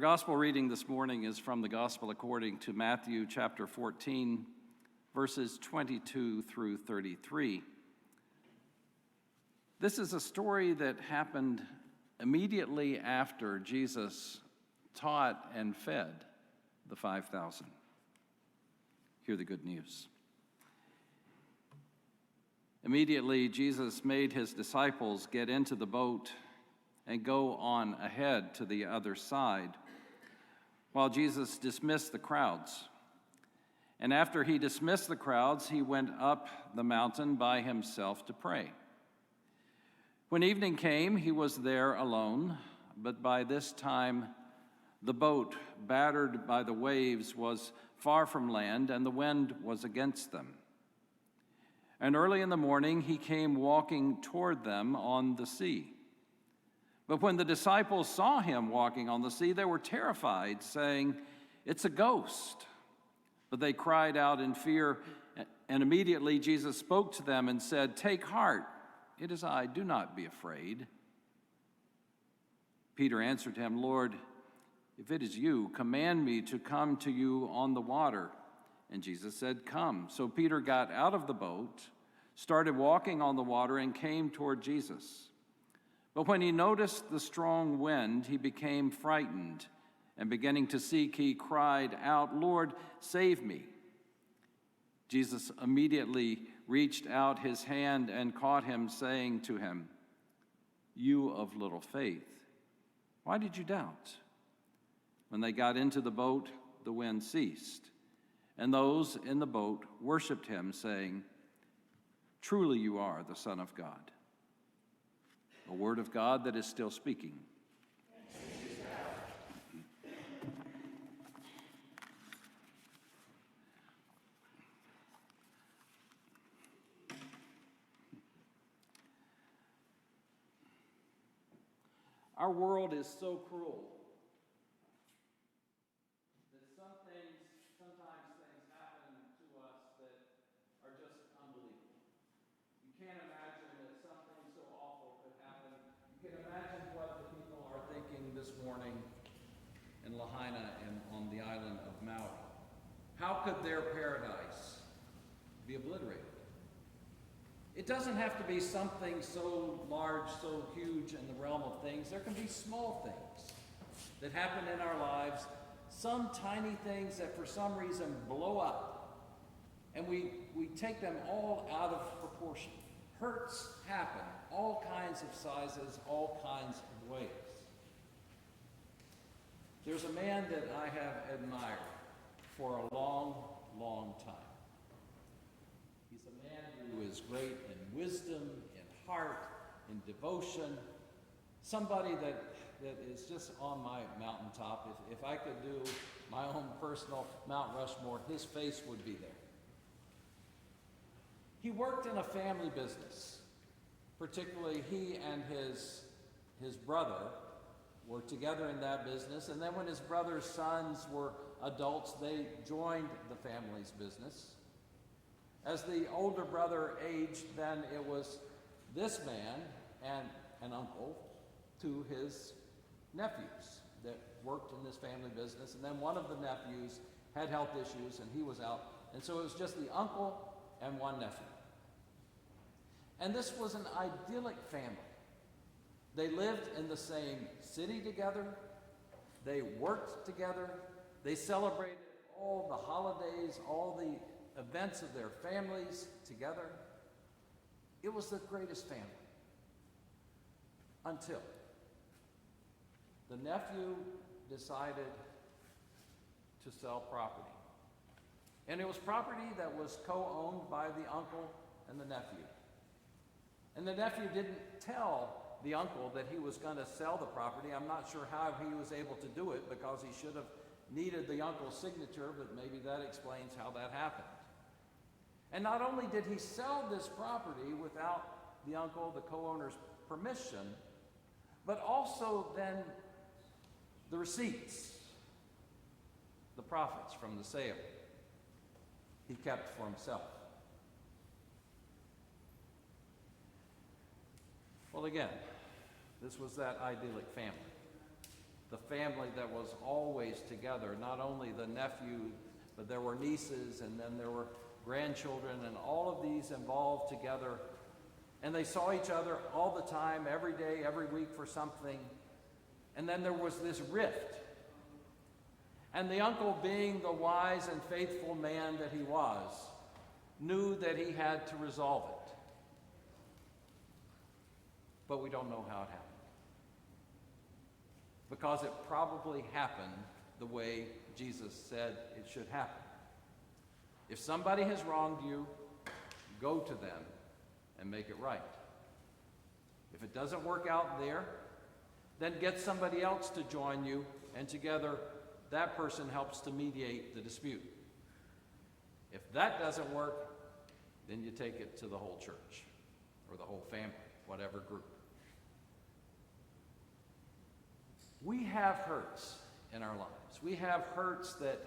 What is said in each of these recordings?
Our gospel reading this morning is from the Gospel according to Matthew chapter 14, verses 22 through 33. This is a story that happened immediately after Jesus taught and fed the 5,000. Hear the good news. Immediately, Jesus made his disciples get into the boat and go on ahead to the other side, while Jesus dismissed the crowds. And after he dismissed the crowds, he went up the mountain by himself to pray. When evening came, he was there alone, but by this time the boat, battered by the waves, was far from land, and the wind was against them. And early in the morning he came walking toward them on the sea. But when the disciples saw him walking on the sea, they were terrified, saying, "It's a ghost." But they cried out in fear, and immediately Jesus spoke to them and said, "Take heart, it is I, do not be afraid." Peter answered him, "Lord, if it is you, command me to come to you on the water." And Jesus said, "Come." So Peter got out of the boat, started walking on the water, and came toward Jesus. But when he noticed the strong wind, he became frightened, and beginning to sink, he cried out, "Lord, save me." Jesus immediately reached out his hand and caught him, saying to him, "You of little faith, why did you doubt?" When they got into the boat, the wind ceased, and those in the boat worshiped him, saying, "Truly you are the Son of God." A word of God that is still speaking. Our world is so cruel that sometimes things happen to us that are just unbelievable. You can't imagine that something so awful could happen. You can imagine what the people are thinking this morning in Lahaina and on the island of Maui. How could their paradise be obliterated? It doesn't have to be something so large, so huge in the realm of things. There can be small things that happen in our lives, some tiny things that for some reason blow up, and we take them all out of proportion. Hurts happen, all kinds of sizes, all kinds of ways. There's a man that I have admired for a long, long time. He's a man who is great in wisdom, in heart, in devotion, somebody that is just on my mountaintop. If I could do my own personal Mount Rushmore, his face would be there. He worked in a family business. Particularly, he and his brother were together in that business. And then when his brother's sons were adults, they joined the family's business. As the older brother aged, then it was this man and an uncle to his nephews that worked in this family business. And then one of the nephews had health issues and he was out. And so it was just the uncle and one nephew. And this was an idyllic family. They lived in the same city together. They worked together. They celebrated all the holidays, all the events of their families together. It was the greatest family. Until the nephew decided to sell property. And it was property that was co-owned by the uncle and the nephew. And the nephew didn't tell the uncle that he was going to sell the property. I'm not sure how he was able to do it because he should have needed the uncle's signature, but maybe that explains how that happened. And not only did he sell this property without the uncle, the co-owner's permission, but also then the receipts, the profits from the sale, he kept for himself. Well, again, this was that idyllic family. the family that was always together, not only the nephew, but there were nieces, and then there were grandchildren, and all of these involved together. And they saw each other all the time, every day, every week for something. And then there was this rift. And the uncle, being the wise and faithful man that he was, knew that he had to resolve it. But we don't know how it happened. Because it probably happened the way Jesus said it should happen. If somebody has wronged you, go to them and make it right. If it doesn't work out there, then get somebody else to join you, and together that person helps to mediate the dispute. If that doesn't work, then you take it to the whole church or the whole family, whatever group. We have hurts in our lives. We have hurts that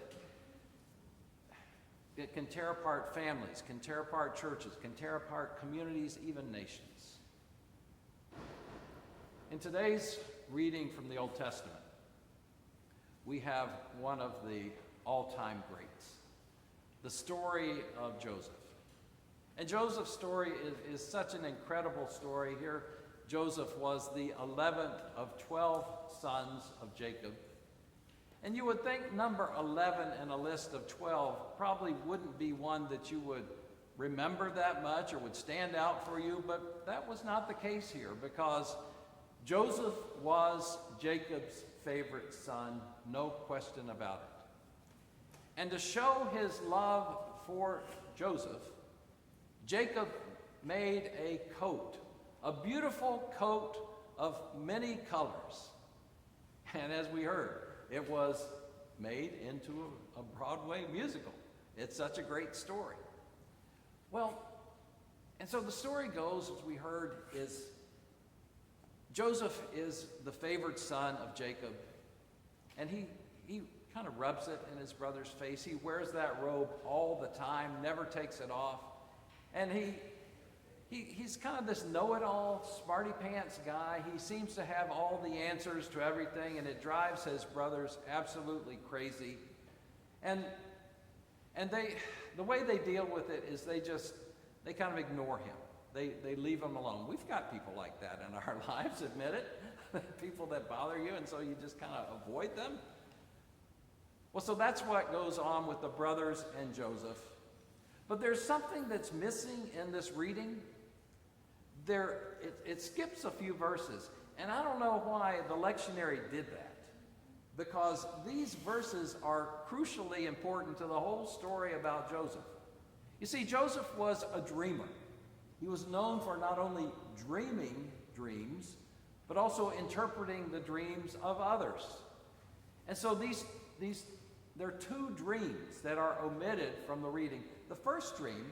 it can tear apart families, can tear apart churches, can tear apart communities, even nations. In today's reading from the Old Testament, we have one of the all-time greats, the story of Joseph. And Joseph's story is such an incredible story. Here, Joseph was the 11th of 12 sons of Jacob. And you would think number 11 in a list of 12 probably wouldn't be one that you would remember that much or would stand out for you, but that was not the case here, because Joseph was Jacob's favorite son, no question about it. And to show his love for Joseph, Jacob made a coat, a beautiful coat of many colors. And as we heard, it was made into a Broadway musical. It's such a great story. Well, and so the story goes, as we heard, is Joseph is the favored son of Jacob, and he kind of rubs it in his brother's face. He wears that robe all the time, never takes it off, and he's kind of this know-it-all, smarty-pants guy. He seems to have all the answers to everything, and it drives his brothers absolutely crazy. And the way they deal with it is they kind of ignore him. They leave him alone. We've got people like that in our lives, admit it. People that bother you, and so you just kind of avoid them. Well, so that's what goes on with the brothers and Joseph. But there's something that's missing in this reading. It skips a few verses, and I don't know why the lectionary did that, because these verses are crucially important to the whole story about Joseph. You see, Joseph was a dreamer. He was known for not only dreaming dreams, but also interpreting the dreams of others. And so there are two dreams that are omitted from the reading. The first dream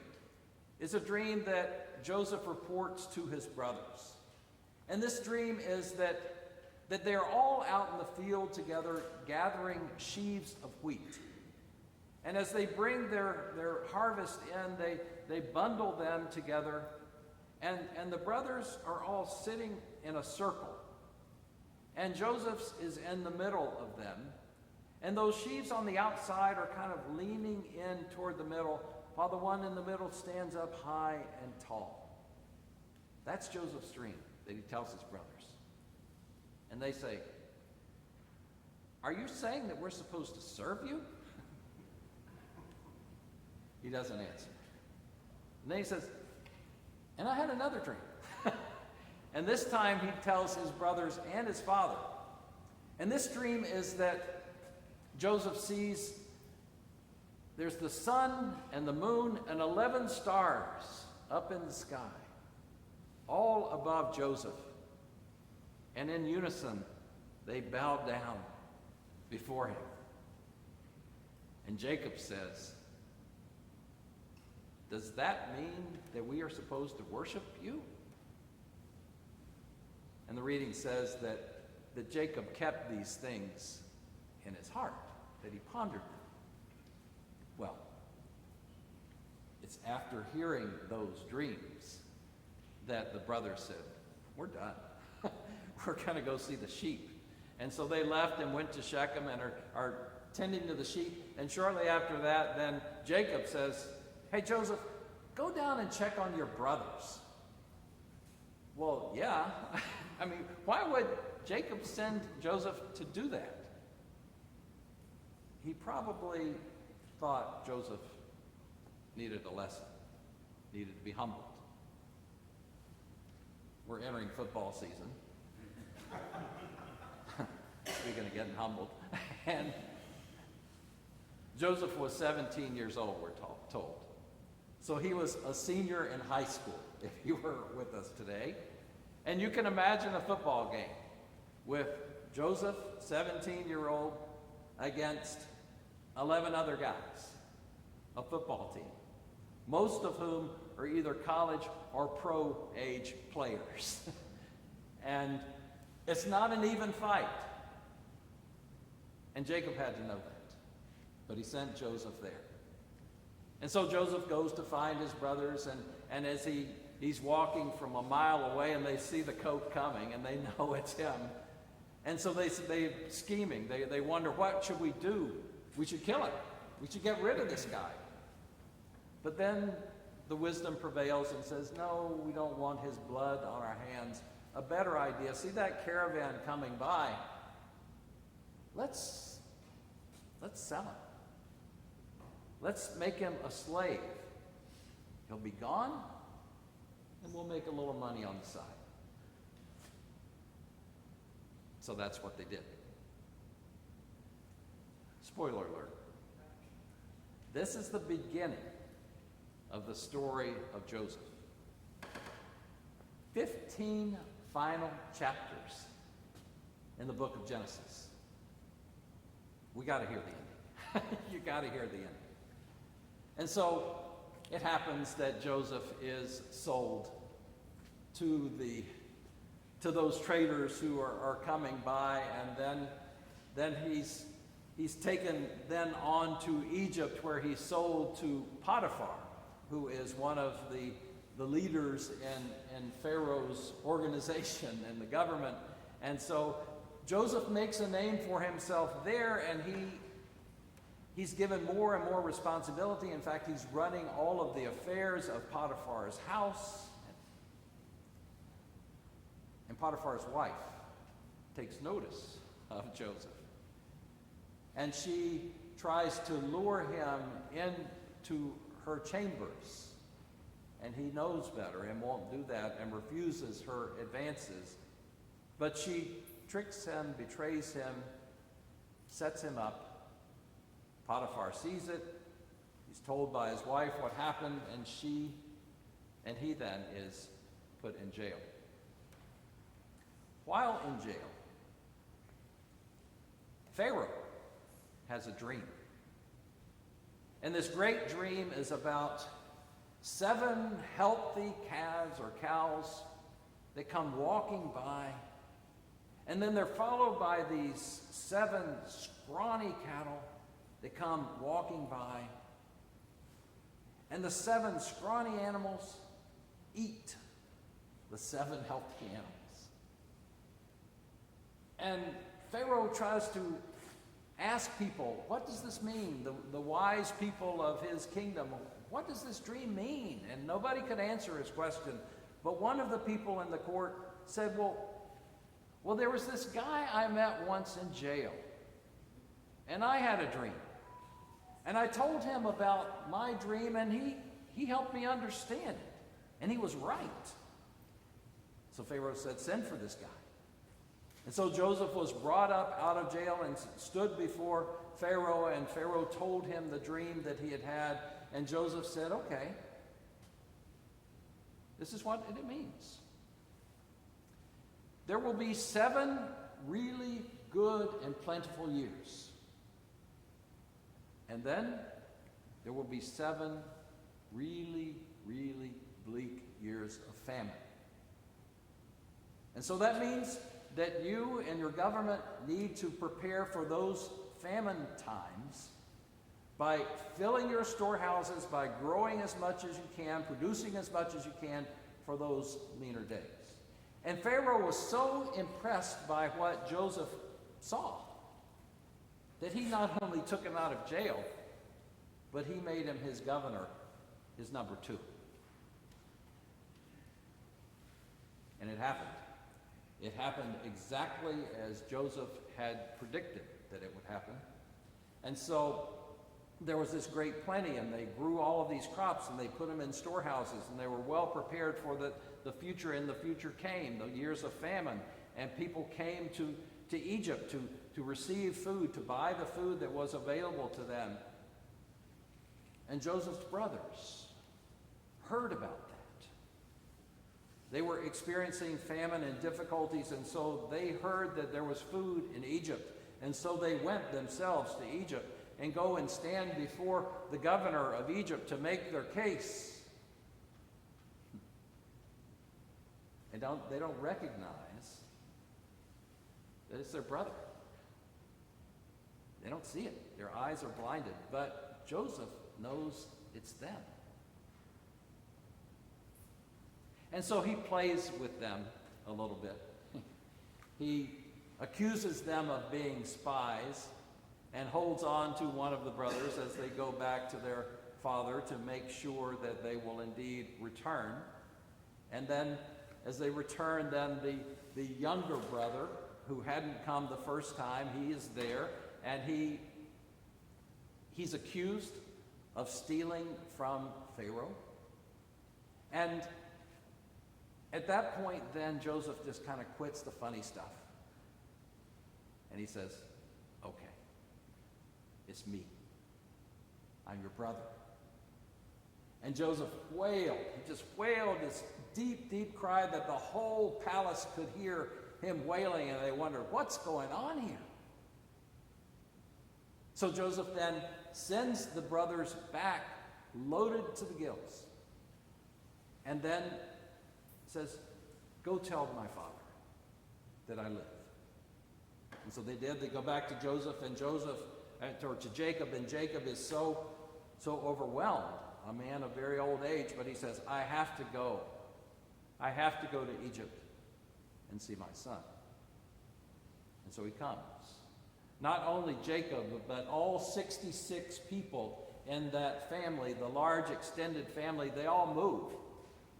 is a dream that Joseph reports to his brothers. And this dream is that they're all out in the field together gathering sheaves of wheat. And as they bring their harvest in, they bundle them together, and the brothers are all sitting in a circle. And Joseph is in the middle of them. And those sheaves on the outside are kind of leaning in toward the middle, while the one in the middle stands up high and tall. That's Joseph's dream that he tells his brothers. And they say, "Are you saying that we're supposed to serve you?" He doesn't answer. And then he says, "And I had another dream." And this time he tells his brothers and his father. And this dream is that Joseph sees there's the sun and the moon and 11 stars up in the sky, all above Joseph. And in unison, they bow down before him. And Jacob says, "Does that mean that we are supposed to worship you?" And the reading says that Jacob kept these things in his heart, that he pondered them. Well, it's after hearing those dreams that the brothers said, "We're done. We're going to go see the sheep, And so they left and went to Shechem and are tending to the sheep. And shortly after that, then Jacob says, hey, Joseph, go down and check on your brothers. Well, yeah. I mean, why would Jacob send Joseph to do that? He probably thought Joseph needed a lesson, needed to be humbled. We're entering football season. Speaking of getting humbled. And Joseph was 17 years old, we're told. So he was a senior in high school, if you were with us today. And you can imagine a football game with Joseph, 17-year-old, against 11 other guys, a football team, most of whom are either college or pro-age players. And it's not an even fight. And Jacob had to know that. But he sent Joseph there. And so Joseph goes to find his brothers, and as he's walking from a mile away, and they see the coat coming, and they know it's him. And so they're scheming. They wonder, what should we do? We should kill him. We should get rid of this guy. But then the wisdom prevails and says, no, we don't want his blood on our hands. A better idea, see that caravan coming by? Let's sell him. Let's make him a slave. He'll be gone, and we'll make a little money on the side. So that's what they did. Spoiler alert. This is the beginning of the story of Joseph. 15 final chapters in the book of Genesis. We got to hear the ending. You got to hear the ending. And so it happens that Joseph is sold to those traders who are coming by, and then he's taken then on to Egypt, where he's sold to Potiphar, who is one of the leaders in Pharaoh's organization and the government. And so Joseph makes a name for himself there, and he's given more and more responsibility. In fact, he's running all of the affairs of Potiphar's house. And Potiphar's wife takes notice of Joseph. And she tries to lure him into her chambers. And he knows better and won't do that and refuses her advances. But she tricks him, betrays him, sets him up. Potiphar sees it. He's told by his wife what happened, and he then is put in jail. While in jail, Pharaoh has a dream. And this great dream is about 7 healthy calves or cows that come walking by, and then they're followed by these 7 scrawny cattle that come walking by, and the 7 scrawny animals eat the 7 healthy animals. And Pharaoh tries to ask people, what does this mean? The wise people of his kingdom, what does this dream mean? And nobody could answer his question. But one of the people in the court said, well, there was this guy I met once in jail, and I had a dream. And I told him about my dream, and he helped me understand it. And he was right. So Pharaoh said, send for this guy. And so Joseph was brought up out of jail and stood before Pharaoh, and Pharaoh told him the dream that he had had. And Joseph said, okay, this is what it means. There will be 7 really good and plentiful years. And then there will be 7 really, really bleak years of famine. And so that means that you and your government need to prepare for those famine times by filling your storehouses, by growing as much as you can, producing as much as you can for those leaner days. And Pharaoh was so impressed by what Joseph saw that he not only took him out of jail, but he made him his governor, his number two. And it happened. It happened exactly as Joseph had predicted that it would happen. And so there was this great plenty, and they grew all of these crops, and they put them in storehouses, and they were well prepared for the future, and the future came, the years of famine, and people came to Egypt to receive food, to buy the food that was available to them. And Joseph's brothers heard about that. They were experiencing famine and difficulties, and so they heard that there was food in Egypt. And so they went themselves to Egypt and go and stand before the governor of Egypt to make their case. And they don't recognize that it's their brother. They don't see it. Their eyes are blinded. But Joseph knows it's them. And so he plays with them a little bit. He accuses them of being spies and holds on to one of the brothers as they go back to their father to make sure that they will indeed return. And then as they return, then the younger brother, who hadn't come the first time, he is there, and he's accused of stealing from Pharaoh. And at that point, then Joseph just kind of quits the funny stuff. And he says, okay, it's me. I'm your brother. And Joseph wailed. He just wailed this deep, deep cry that the whole palace could hear him wailing, and they wondered, what's going on here? So Joseph then sends the brothers back, loaded to the gills, and then says, go tell my father that I live. And so they did. They go back to Joseph, and or to Jacob, and Jacob is so overwhelmed, a man of very old age, but he says, I have to go. I have to go to Egypt and see my son. And so he comes. Not only Jacob, but all 66 people in that family, the large extended family, they all move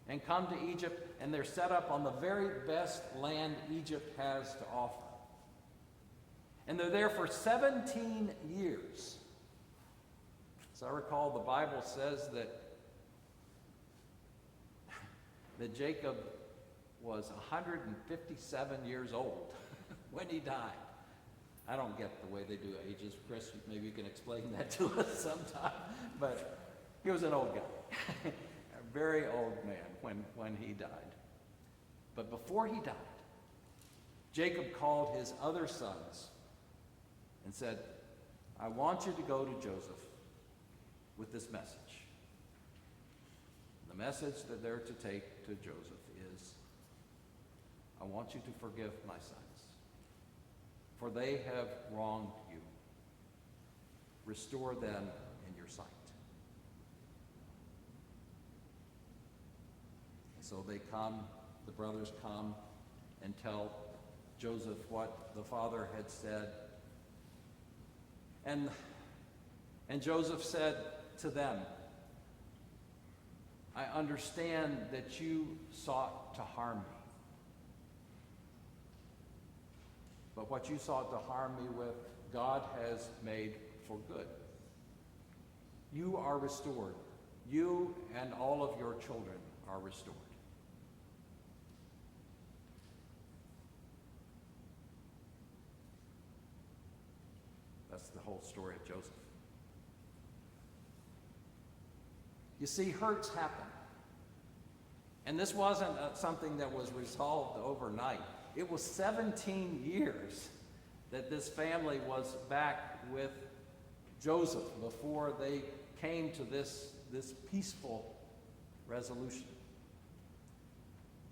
and come to Egypt, and they're set up on the very best land Egypt has to offer. And they're there for 17 years. As I recall, the Bible says that Jacob was 157 years old when he died. I don't get the way they do ages. Chris, maybe you can explain that to us sometime. But he was an old guy, a very old man when he died. But before he died, Jacob called his other sons and said, I want you to go to Joseph with this message. The message that they're to take to Joseph is, I want you to forgive my sons, for they have wronged you. Restore them in your sight. And so they come, the brothers come and tell Joseph what the father had said. And Joseph said to them, I understand that you sought to harm me. But what you sought to harm me with, God has made for good. You are restored. You and all of your children are restored. That's the whole story of Joseph. You see, hurts happen. And this wasn't something that was resolved overnight. It was 17 years that this family was back with Joseph before they came to this peaceful resolution.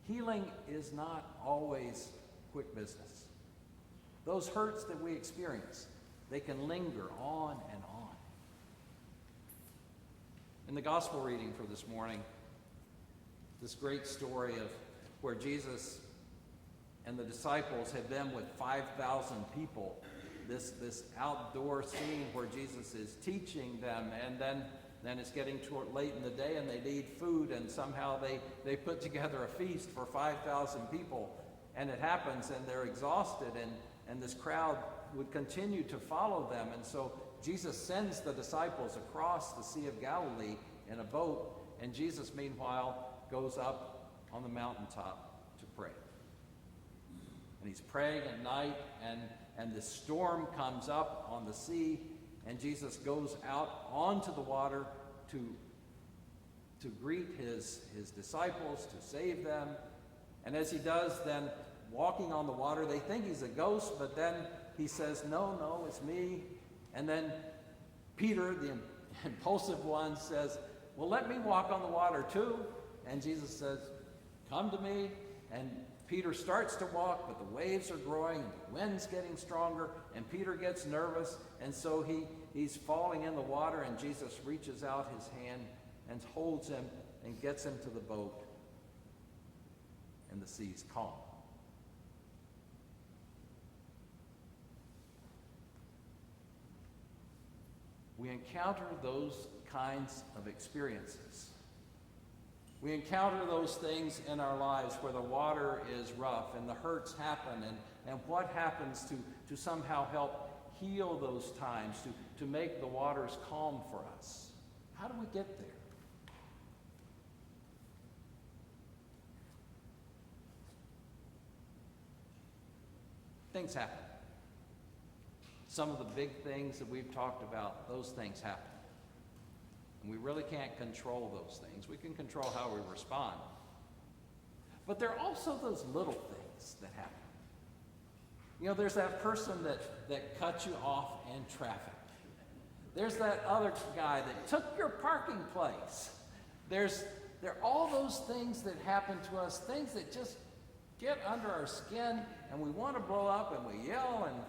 Healing is not always quick business. Those hurts that we experience, they can linger on and on. In the gospel reading for this morning, this great story of where Jesus and the disciples had been with 5,000 people. This outdoor scene where Jesus is teaching them, and then it's getting toward late in the day and they need food, and somehow they put together a feast for 5,000 people, and it happens and they're exhausted, and this crowd would continue to follow them. And so Jesus sends the disciples across the Sea of Galilee in a boat, and Jesus meanwhile goes up on the mountaintop to pray. And he's praying at night, and the storm comes up on the sea, and Jesus goes out onto the water to greet his disciples, to save them. And as he does, then walking on the water, they think he's a ghost, but then he says, no, it's me. And then Peter, the impulsive one, says, well, let me walk on the water too. And Jesus says, come to me. And Peter starts to walk, but the waves are growing, and the wind's getting stronger, and Peter gets nervous, and so he's falling in the water, and Jesus reaches out his hand and holds him and gets him to the boat, and the sea's calm. We encounter those kinds of experiences. We encounter those things in our lives where the water is rough and the hurts happen, and what happens to somehow help heal those times, to make the waters calm for us. How do we get there? Things happen. Some of the big things that we've talked about, those things happen. And we really can't control those things. We can control how we respond. But there are also those little things that happen. You know, there's that person that cut you off in traffic. There's that other guy that took your parking place. There are all those things that happen to us, things that just get under our skin, and we want to blow up, and we yell, and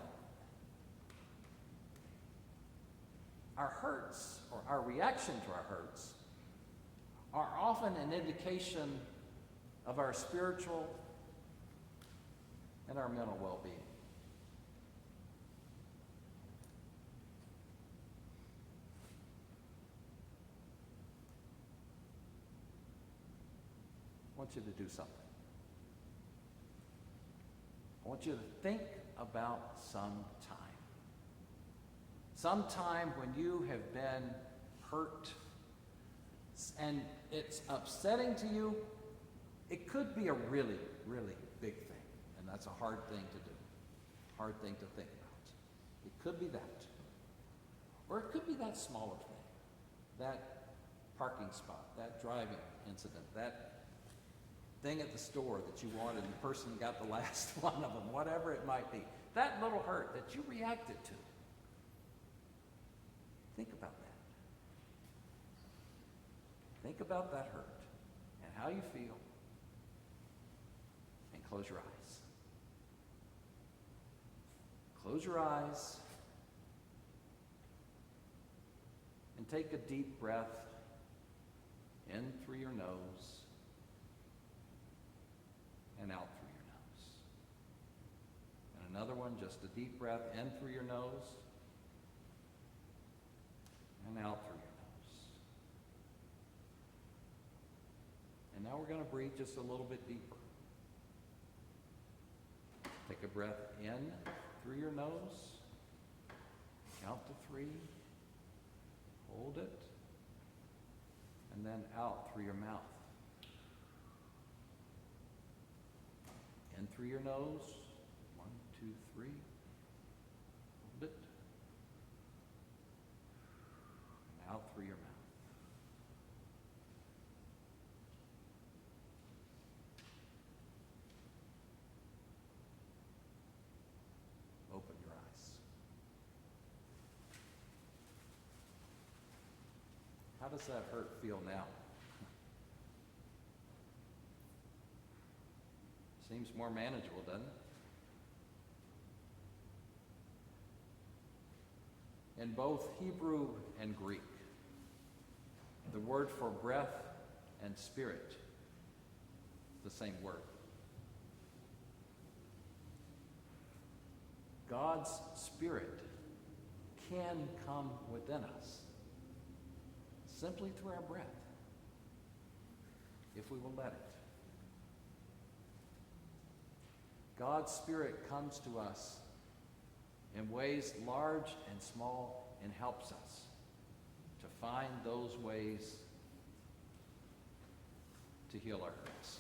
our hurts, or our reaction to our hurts, are often an indication of our spiritual and our mental well-being. I want you to do something. I want you to think about some time when you have been hurt and it's upsetting to you. It could be a really, really big thing, and that's a hard thing to do, hard thing to think about. It could be that. Or it could be that smaller thing, that parking spot, that driving incident, that thing at the store that you wanted and the person got the last one of them, whatever it might be. That little hurt that you reacted to. Think about that. Think about that hurt and how you feel, and close your eyes. Close your eyes and take a deep breath in through your nose and out through your nose. And another one, just a deep breath in through your nose and out through your nose. And now we're going to breathe just a little bit deeper. Take a breath in through your nose, count to 3, hold it, and then out through your mouth. In through your nose, 1, 2, 3, hold it, and out through your mouth. Open your eyes. How does that hurt feel now? Seems more manageable, doesn't it? In both Hebrew and Greek, the word for breath and spirit, the same word. God's Spirit can come within us simply through our breath, if we will let it. God's Spirit comes to us in ways large and small and helps us to find those ways to heal our hurts.